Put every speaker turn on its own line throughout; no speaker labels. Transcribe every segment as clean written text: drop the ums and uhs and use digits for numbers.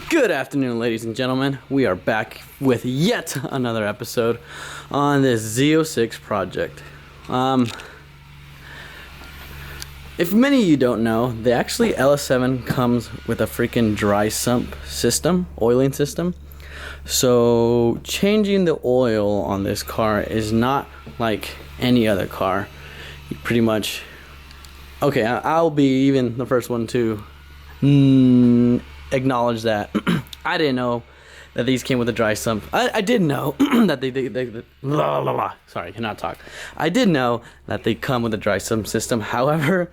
Good afternoon, ladies and gentlemen. We are back with yet another episode on this Z06 project. If many of you don't know, LS7 comes with a freaking dry sump system, oiling system. So changing the oil on this car is not like any other car. You pretty much, okay, I'll be even the first one to acknowledge that I didn't know that these came with a dry sump. I did know that they blah, blah, blah. Sorry, I cannot talk. I did know that they come with a dry sump system. However,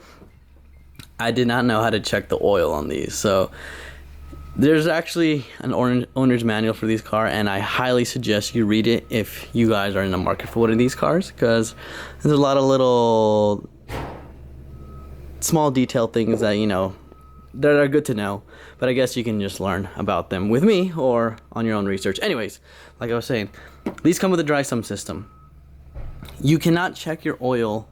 I did not know how to check the oil on these. So there's actually an owner's manual for these cars, and I highly suggest you read it if you guys are in the market for one of these cars, because there's a lot of little small detail things that, you know, that are good to know, but I guess you can just learn about them with me or on your own research. Anyways, like I was saying, these come with a dry sump system. You cannot check your oil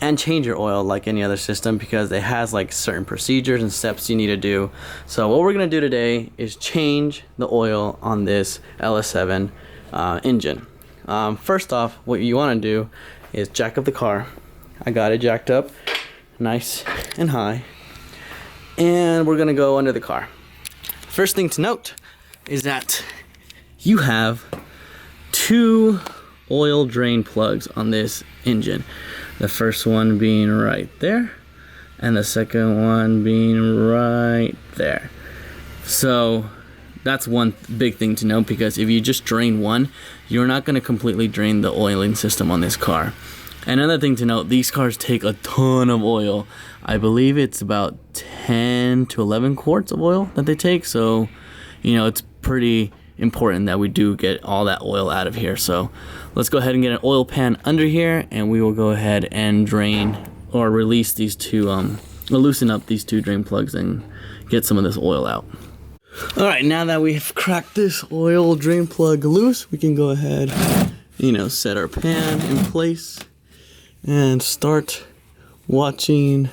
and change your oil like any other system because it has like certain procedures and steps you need to do. So what we're gonna do today is change the oil on this LS7 engine. First off, what you want to do is jack up the car. I got it jacked up nice and high, and we're gonna go under the car. First thing to note is that you have two oil drain plugs on this engine. The first one being right there, and the second one being right there. So that's one big thing to know, because if you just drain one, you're not gonna completely drain the oiling system on this car. Another thing to note, these cars take a ton of oil. I believe it's about 10 to 11 quarts of oil that they take. So, you know, it's pretty important that we do get all that oil out of here. So let's go ahead and get an oil pan under here, and we will go ahead and drain or release these two, loosen up these two drain plugs and get some of this oil out. All right, now that we've cracked this oil drain plug loose, we can go ahead, you know, set our pan in place and start watching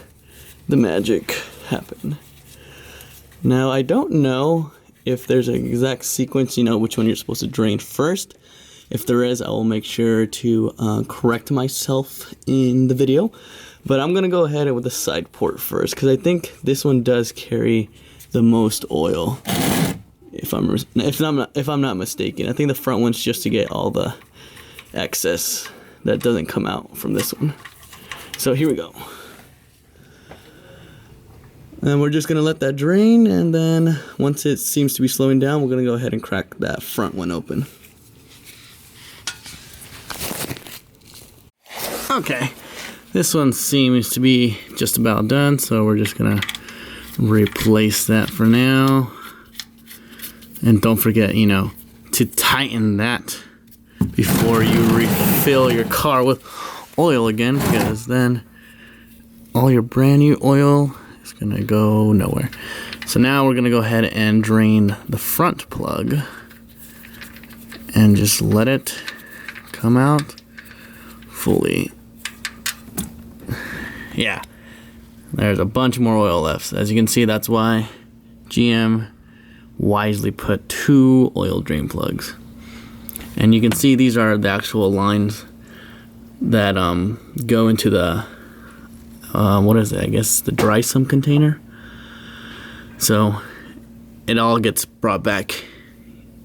the magic happen. Now, I don't know if there's an exact sequence, you know, which one you're supposed to drain first. If there is, I will make sure to correct myself in the video. But I'm gonna go ahead with the side port first, because I think this one does carry the most oil. If I'm not mistaken, I think the front one's just to get all the excess that doesn't come out from this one. So here we go. And we're just gonna let that drain, and then once it seems to be slowing down, we're gonna go ahead and crack that front one open. Okay, this one seems to be just about done, so we're just gonna replace that for now. And don't forget, you know, to tighten that before you refill your car with oil again, because then all your brand new oil is gonna go nowhere. So now we're gonna go ahead and drain the front plug and just let it come out fully. Yeah, there's a bunch more oil left. As you can see, that's why GM wisely put two oil drain plugs. And you can see these are the actual lines that go into the what is it? I guess the dry sump container. So it all gets brought back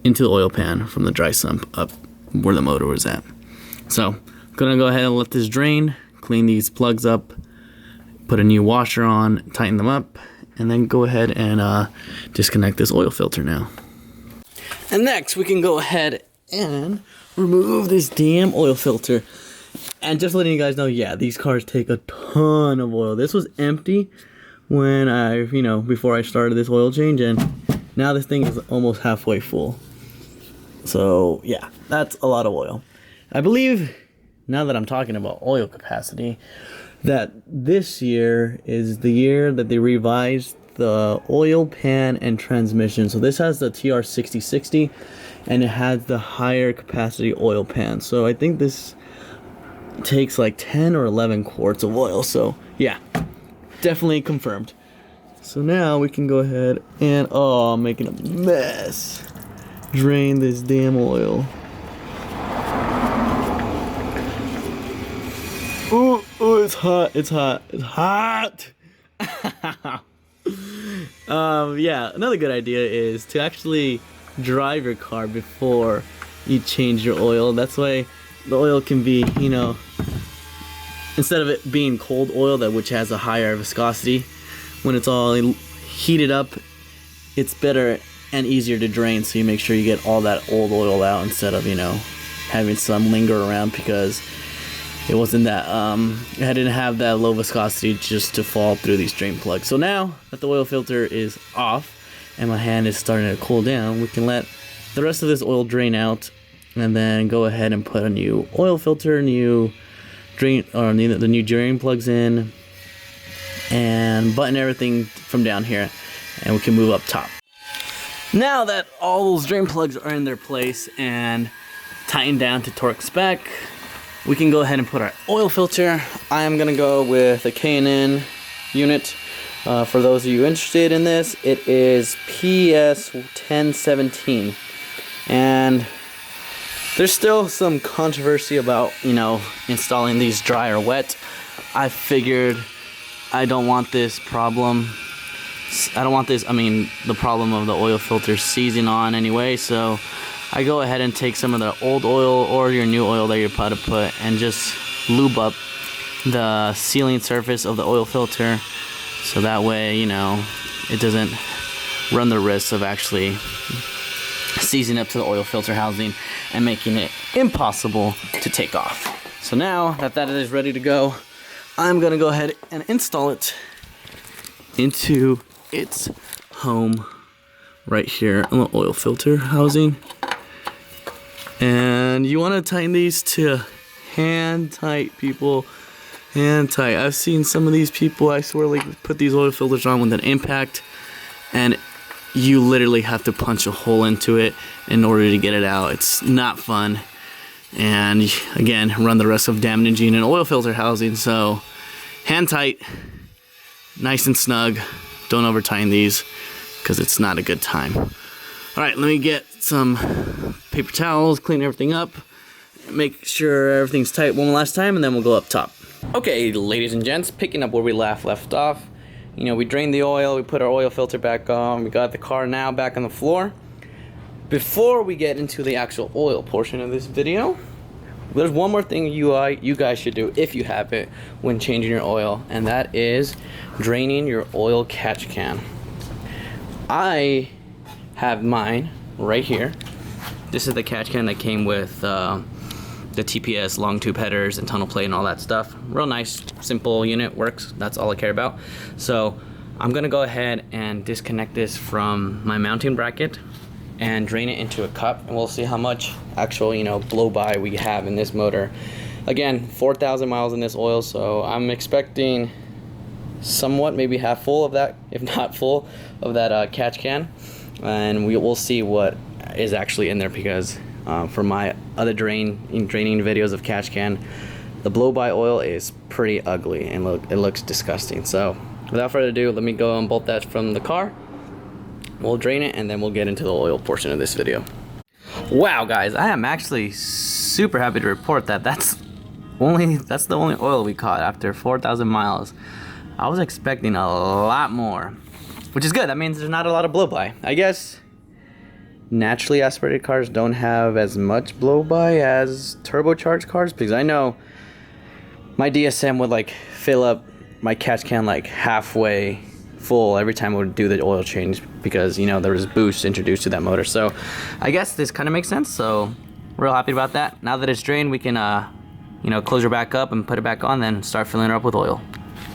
into the oil pan from the dry sump up where the motor was at. So I'm gonna go ahead and let this drain, clean these plugs up, put a new washer on, tighten them up, and then go ahead and disconnect this oil filter now. And next we can go ahead and remove this damn oil filter. And just letting you guys know, yeah, these cars take a ton of oil. This was empty when before I started this oil change, and now this thing is almost halfway full. So yeah, that's a lot of oil. I believe, now that I'm talking about oil capacity, that this year is the year that they revised the oil pan and transmission. So this has the TR6060, and it has the higher capacity oil pan. So I think this takes like 10 or 11 quarts of oil. So yeah, definitely confirmed. So now we can go ahead and, oh, I'm making a mess. Drain this damn oil. Oh, it's hot, it's hot, it's hot. Yeah, another good idea is to actually drive your car before you change your oil. That's why the oil can be, you know, instead of it being cold oil which has a higher viscosity, when it's all heated up, it's better and easier to drain, so you make sure you get all that old oil out instead of, you know, having some linger around because it wasn't that, it didn't have that low viscosity just to fall through these drain plugs. So now that the oil filter is off and my hand is starting to cool down, we can let the rest of this oil drain out and then go ahead and put a new oil filter, new drain, or the new drain plugs in, and button everything from down here, and we can move up top. Now that all those drain plugs are in their place and tightened down to torque spec, we can go ahead and put our oil filter. I am gonna go with a K&N unit. For those of you interested in this, it is PS1017, and there's still some controversy about, you know, installing these dry or wet. I figured I don't want this problem. The problem of the oil filter seizing on anyway, so I go ahead and take some of the old oil or your new oil that you're about to put and just lube up the sealing surface of the oil filter, so that way, you know, it doesn't run the risk of actually seizing up to the oil filter housing and making it impossible to take off. So now that that is ready to go, I'm gonna go ahead and install it into its home right here on the oil filter housing. And you want to tighten these to hand tight, people. Hand tight. I've seen some of these people, I swear, like, put these oil filters on with an impact, and you literally have to punch a hole into it in order to get it out. It's not fun, and again, run the risk of damaging an oil filter housing. So hand tight, nice and snug. Don't over tighten these because it's not a good time. All right, let me get some paper towels, clean everything up, make sure everything's tight one last time, and then we'll go up top. Okay, ladies and gents, picking up where we left off. You know, we drained the oil, we put our oil filter back on, we got the car now back on the floor. Before we get into the actual oil portion of this video, there's one more thing you guys should do if you have it when changing your oil, and that is draining your oil catch can. I have mine right here. This is the catch can that came with the TPS long tube headers and tunnel plate and all that stuff. Real nice, simple unit, works. That's all I care about. So I'm gonna go ahead and disconnect this from my mounting bracket and drain it into a cup, and we'll see how much actual, you know, blow by we have in this motor. Again, 4,000 miles in this oil, so I'm expecting somewhat, maybe half full of that, if not full of that catch can, and we'll see what is actually in there, because for my other draining videos of catch can, the blow by oil is pretty ugly and it looks disgusting. So without further ado, let me go and bolt that from the car. We'll drain it and then we'll get into the oil portion of this video. Wow, guys, I am actually super happy to report that that's the only oil we caught after 4,000 miles. I was expecting a lot more, which is good. That means there's not a lot of blow by. I guess naturally aspirated cars don't have as much blow by as turbocharged cars, because I know my DSM would like fill up my catch can like halfway full every time I would do the oil change, because, you know, there was boost introduced to that motor. So I guess this kind of makes sense. So real happy about that. Now that it's drained, we can you know, close her back up and put it back on, then start filling her up with oil.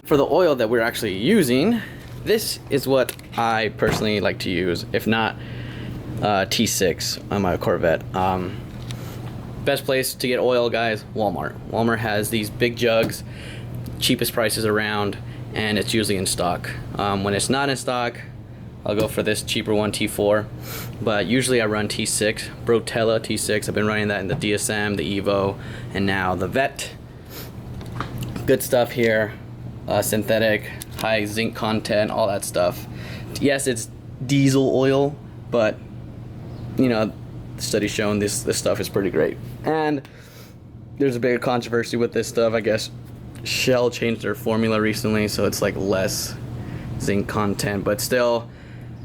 For the oil that we're actually using, this is what I personally like to use, if not T6 on my Corvette. Best place to get oil, guys, Walmart. Walmart has these big jugs, cheapest prices around, and it's usually in stock. When it's not in stock, I'll go for this cheaper one, T4, but usually I run T6, Brotella T6. I've been running that in the DSM, the Evo, and now the Vet. Good stuff here, synthetic, high zinc content, all that stuff. Yes, it's diesel oil, but you know, the study's shown this stuff is pretty great. And there's a bigger controversy with this stuff. I guess Shell changed their formula recently, so it's like less zinc content, but still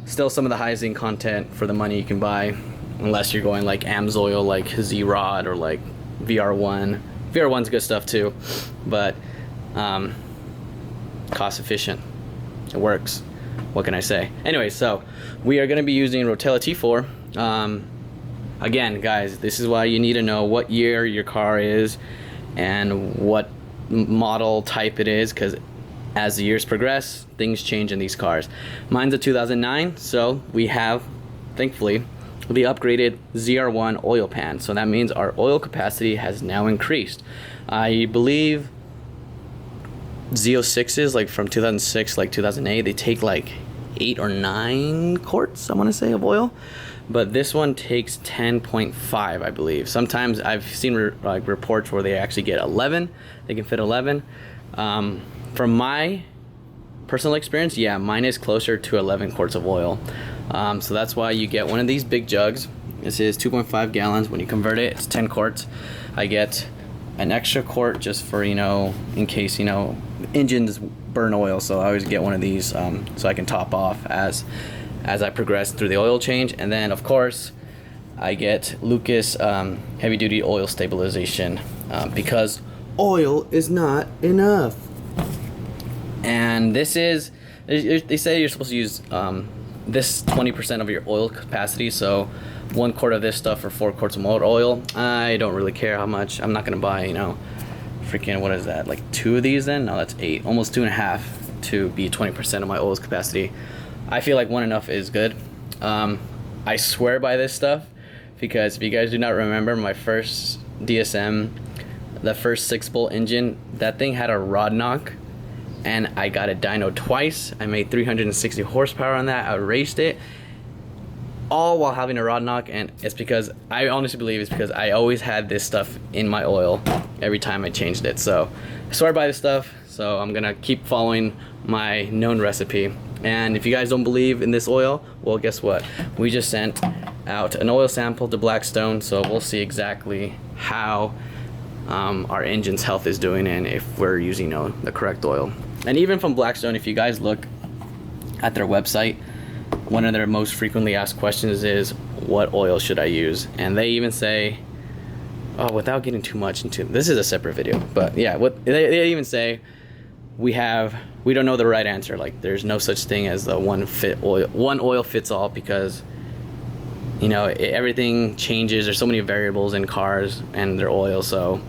some of the high zinc content for the money you can buy, unless you're going like AMSOIL, like Z-Rod, or like VR1. VR1's good stuff too, but cost efficient. It works. What can I say? Anyway, so we are going to be using Rotella T4. Again, guys, this is why you need to know what year your car is and what model type it is, because as the years progress, things change in these cars. Mine's a 2009, so we have, thankfully, the upgraded ZR1 oil pan. So that means our oil capacity has now increased. I believe Z06s, like from 2006, like 2008, they take like 8 or 9 quarts, I want to say, of oil. But this one takes 10.5, I believe. Sometimes I've seen reports where they actually get 11. They can fit 11. From my personal experience, yeah, mine is closer to 11 quarts of oil. So that's why you get one of these big jugs. This is 2.5 gallons. When you convert it, it's 10 quarts. I get an extra quart just for, you know, in case, you know, engines burn oil. So I always get one of these so I can top off as I progress through the oil change. And then of course I get Lucas heavy duty oil stabilization because oil is not enough. And this is, they say you're supposed to use this 20% of your oil capacity, so 1 quart of this stuff for 4 quarts of motor oil. I don't really care how much. I'm not gonna buy, you know, freaking, what is that, like 2 of these then? No, that's 8, almost 2.5 to be 20% of my oil capacity. I feel like 1 enough is good. I swear by this stuff, because if you guys do not remember my first DSM, the first 6-bolt engine, that thing had a rod knock, and I got it dynoed twice. I made 360 horsepower on that. I raced it, all while having a rod knock, and it's because, I honestly believe it's because I always had this stuff in my oil every time I changed it. So I swear by this stuff, so I'm gonna keep following my known recipe. And if you guys don't believe in this oil, well, guess what? We just sent out an oil sample to Blackstone, so we'll see exactly how our engine's health is doing and if we're using, you know, the correct oil. And even from Blackstone, if you guys look at their website, one of their most frequently asked questions is, what oil should I use? And they even say, oh, without getting too much into, this is a separate video, but yeah, what they even say, we don't know the right answer. Like, there's no such thing as the one oil fits all, because, you know, everything changes. There's so many variables in cars and their oil, so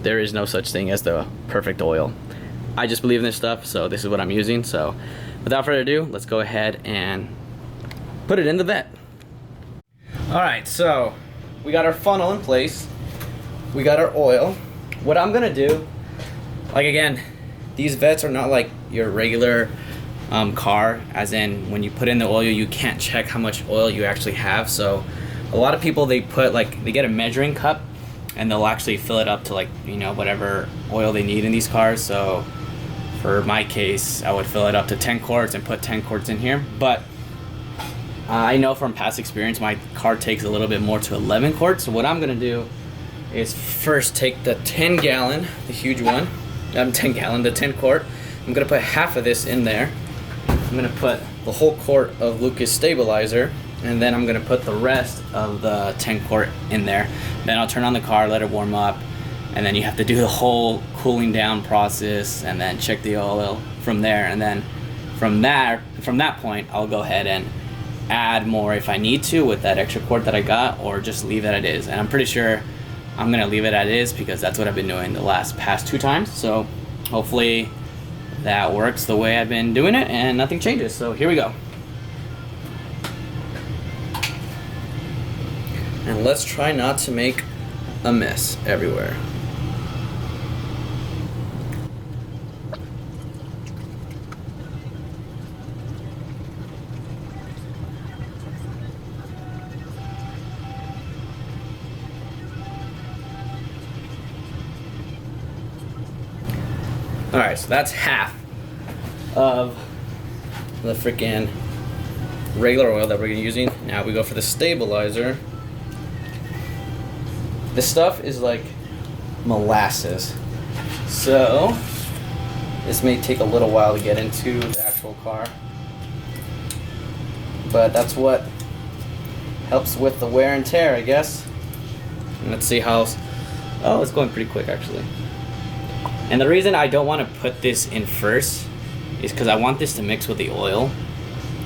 there is no such thing as the perfect oil. I just believe in this stuff, so this is what I'm using. So without further ado, let's go ahead and put it in the vet. All right, so we got our funnel in place. We got our oil. What I'm gonna do, like, again, these vets are not like your regular car, as in when you put in the oil, you can't check how much oil you actually have. So a lot of people, they get a measuring cup and they'll actually fill it up to, like, you know, whatever oil they need in these cars. So for my case, I would fill it up to 10 quarts and put 10 quarts in here. But I know from past experience, my car takes a little bit more, to 11 quarts. So what I'm gonna do is first take the 10 gallon, the huge one, the 10 quart. I'm gonna put half of this in there. I'm gonna put the whole quart of Lucas stabilizer, and then I'm gonna put the rest of the 10 quart in there. Then I'll turn on the car, let it warm up, and then you have to do the whole cooling down process and then check the oil from there. And then from that point, I'll go ahead and add more if I need to with that extra quart that I got, or just leave it as it is. And I'm pretty sure I'm gonna leave it as it is, because that's what I've been doing the past 2 times. So hopefully that works the way I've been doing it and nothing changes. So here we go. And let's try not to make a mess everywhere. All right, so that's half. of the freaking regular oil that we're using. Now we go for the stabilizer. This stuff is like molasses, so this may take a little while to get into the actual car, but that's what helps with the wear and tear, I guess. And let's see how. Oh, it's going pretty quick actually. And the reason I don't want to put this in first is because I want this to mix with the oil,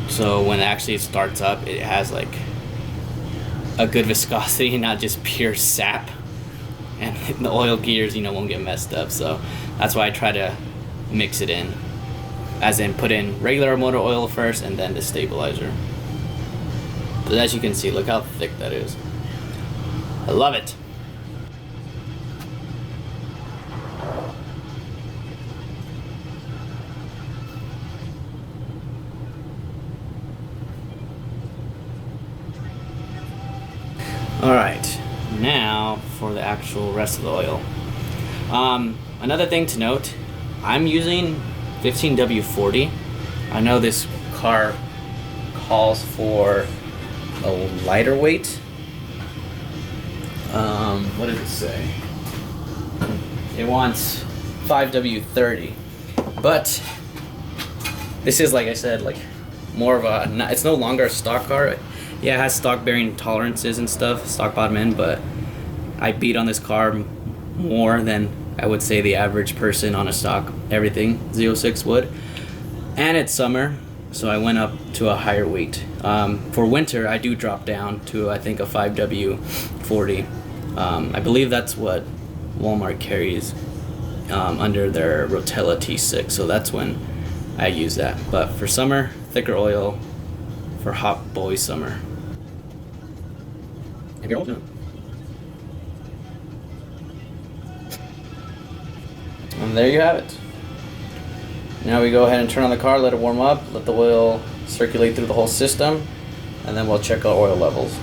so when it actually starts up, it has like a good viscosity, not just pure sap, and the oil gears, you know, won't get messed up. So that's why I try to mix it in, as in put in regular motor oil first and then the stabilizer. But as you can see, look how thick that is. I love it. Alright, now for the actual rest of the oil. Another thing to note, I'm using 15W40. I know this car calls for a lighter weight. What did it say? It wants 5W30. But this is, like I said, like more of a, it's no longer a stock car. Yeah, it has stock bearing tolerances and stuff, stock bottom end, but I beat on this car more than I would say the average person on a stock everything Z06 would. And it's summer, so I went up to a higher weight. For winter, I do drop down to, I think, a 5W40. I believe that's what Walmart carries under their Rotella T6, so that's when I use that. But for summer, thicker oil for hot boy summer. And there you have it. Now we go ahead and turn on the car, let it warm up, let the oil circulate through the whole system, and then we'll check our oil levels.